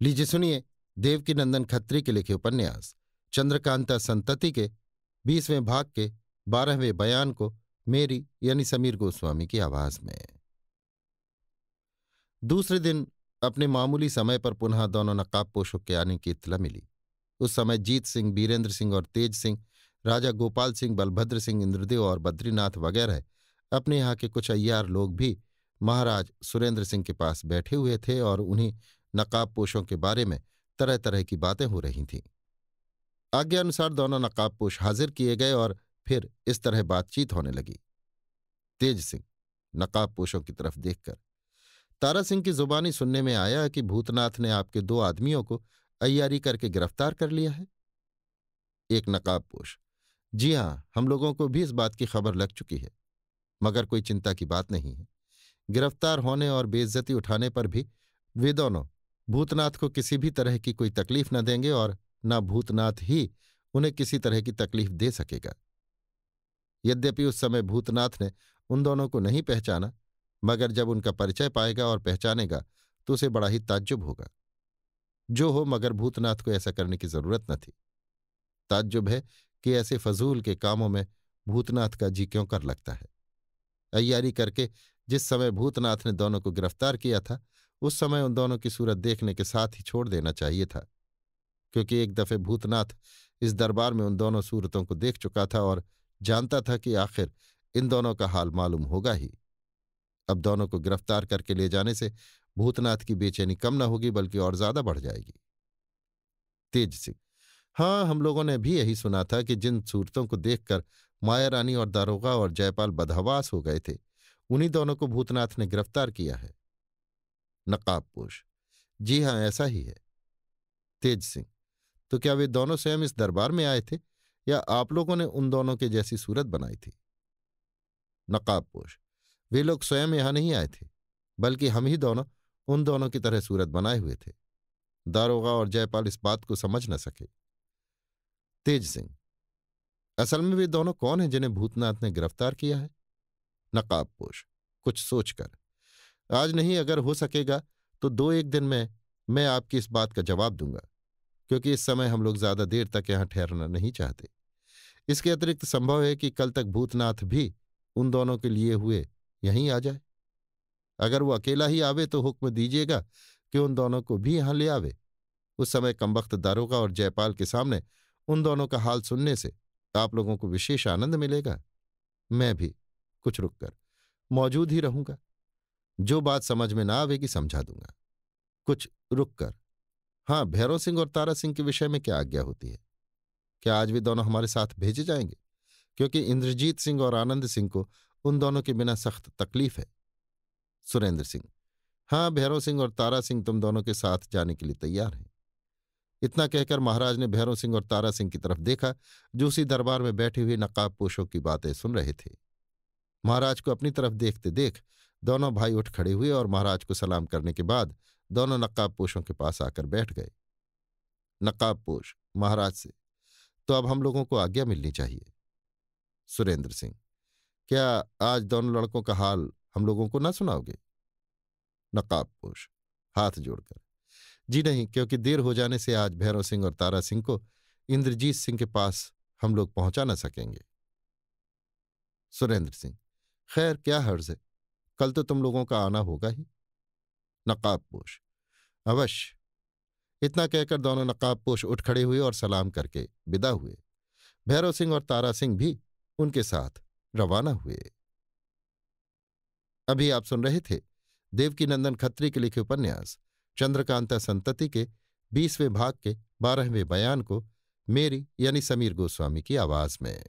लीजिए सुनिए देवकीनंदन खत्री के लिखे उपन्यास चंद्रकांता संतति के 20वें भाग के 12वें बयान को मेरी यानी समीर गोस्वामी की आवाज में। दूसरे दिन अपने मामूली समय पर पुनः दोनों नकाबपोशों के आने की इत्तला मिली। उस समय जीत सिंह, बीरेंद्र सिंह और तेज सिंह, राजा गोपाल सिंह, बलभद्र सिंह, इंद्रदेव और बद्रीनाथ वगैरह अपने यहाँ के कुछ अय्यार लोग भी महाराज सुरेंद्र सिंह के पास बैठे हुए थे और उन्हीं नकाबपोशों के बारे में तरह तरह की बातें हो रही थीं। आज्ञानुसार दोनों नकाबपोश हाजिर किए गए और फिर इस तरह बातचीत होने लगी। तेज सिंह नकाबपोशों की तरफ देखकर, तारा सिंह की जुबानी सुनने में आया कि भूतनाथ ने आपके 2 आदमियों को अय्यारी करके गिरफ्तार कर लिया है। एक नकाबपोश, जी हां, हम लोगों को भी इस बात की खबर लग चुकी है, मगर कोई चिंता की बात नहीं है। गिरफ्तार होने और बेइज्जती उठाने पर भी वे दोनों भूतनाथ को किसी भी तरह की कोई तकलीफ न देंगे और न भूतनाथ ही उन्हें किसी तरह की तकलीफ दे सकेगा। यद्यपि उस समय भूतनाथ ने उन दोनों को नहीं पहचाना, मगर जब उनका परिचय पाएगा और पहचानेगा तो उसे बड़ा ही ताज्जुब होगा। जो हो, मगर भूतनाथ को ऐसा करने की जरूरत न थी। ताज्जुब है कि ऐसे फजूल के कामों में भूतनाथ का जी क्यों कर लगता है। अय्यारी करके जिस समय भूतनाथ ने दोनों को गिरफ्तार किया था, उस समय उन दोनों की सूरत देखने के साथ ही छोड़ देना चाहिए था, क्योंकि एक दफे भूतनाथ इस दरबार में उन दोनों सूरतों को देख चुका था और जानता था कि आखिर इन दोनों का हाल मालूम होगा ही। अब दोनों को गिरफ्तार करके ले जाने से भूतनाथ की बेचैनी कम न होगी, बल्कि और ज्यादा बढ़ जाएगी। तेज सिंह, हाँ, हम लोगों ने भी यही सुना था कि जिन सूरतों को देखकर माया रानी और दारोगा और जयपाल बदहवास हो गए थे, उन्हीं दोनों को भूतनाथ ने गिरफ्तार किया है। नकाबपोश, जी हां, ऐसा ही है। तेज सिंह, तो क्या वे दोनों स्वयं इस दरबार में आए थे या आप लोगों ने उन दोनों के जैसी सूरत बनाई थी? नकाबपोश, वे लोग स्वयं यहां नहीं आए थे, बल्कि हम ही दोनों उन दोनों की तरह सूरत बनाए हुए थे। दारोगा और जयपाल इस बात को समझ न सके। तेज सिंह, असल में वे दोनों कौन हैं जिन्हें भूतनाथ ने गिरफ्तार किया है? नकाबपोश, कुछ सोचकर, आज नहीं, अगर हो सकेगा तो 2-1 दिन में मैं आपकी इस बात का जवाब दूंगा, क्योंकि इस समय हम लोग ज्यादा देर तक यहां ठहरना नहीं चाहते। इसके अतिरिक्त संभव है कि कल तक भूतनाथ भी उन दोनों के लिए हुए यहीं आ जाए। अगर वो अकेला ही आवे तो हुक्म दीजिएगा कि उन दोनों को भी यहां ले आवे। उस समय कमबख्त दारोगा और जयपाल के सामने उन दोनों का हाल सुनने से आप लोगों को विशेष आनंद मिलेगा। मैं भी कुछ रुककर मौजूद ही रहूंगा। जो बात समझ में ना आवेगी समझा दूंगा। कुछ रुककर, हाँ, भैरव सिंह और तारा सिंह के विषय में क्या आज्ञा होती है? क्या आज वे दोनों हमारे साथ भेजे जाएंगे? क्योंकि इंद्रजीत सिंह और आनंद सिंह को उन दोनों के बिना सख्त तकलीफ है। सुरेंद्र सिंह, हाँ, भैरव सिंह और तारा सिंह तुम दोनों के साथ जाने के लिए तैयार हैं। इतना कहकर महाराज ने भैरव सिंह और तारा सिंह की तरफ देखा, जो उसी दरबार में बैठे हुए नकाबपोशों की बातें सुन रहे थे। महाराज को अपनी तरफ देखते देख दोनों भाई उठ खड़े हुए और महाराज को सलाम करने के बाद दोनों नकाबपोशों के पास आकर बैठ गए। नकाबपोश महाराज से, तो अब हम लोगों को आज्ञा मिलनी चाहिए। सुरेंद्र सिंह, क्या आज दोनों लड़कों का हाल हम लोगों को ना सुनाओगे? नकाबपोश हाथ जोड़कर, जी नहीं, क्योंकि देर हो जाने से आज भैरव सिंह और तारा सिंह को इंद्रजीत सिंह के पास हम लोग पहुंचा न सकेंगे। सुरेंद्र सिंह, खैर क्या हर्ज है, कल तो तुम लोगों का आना होगा ही। नकाबपोश, अवश्य। इतना कहकर दोनों नकाबपोश उठ खड़े हुए और सलाम करके विदा हुए। भैरव सिंह और तारा सिंह भी उनके साथ रवाना हुए। अभी आप सुन रहे थे देवकीनंदन खत्री के लिखे उपन्यास चंद्रकांता संतति के 20वें भाग के 12वें बयान को मेरी यानी समीर गोस्वामी की आवाज में।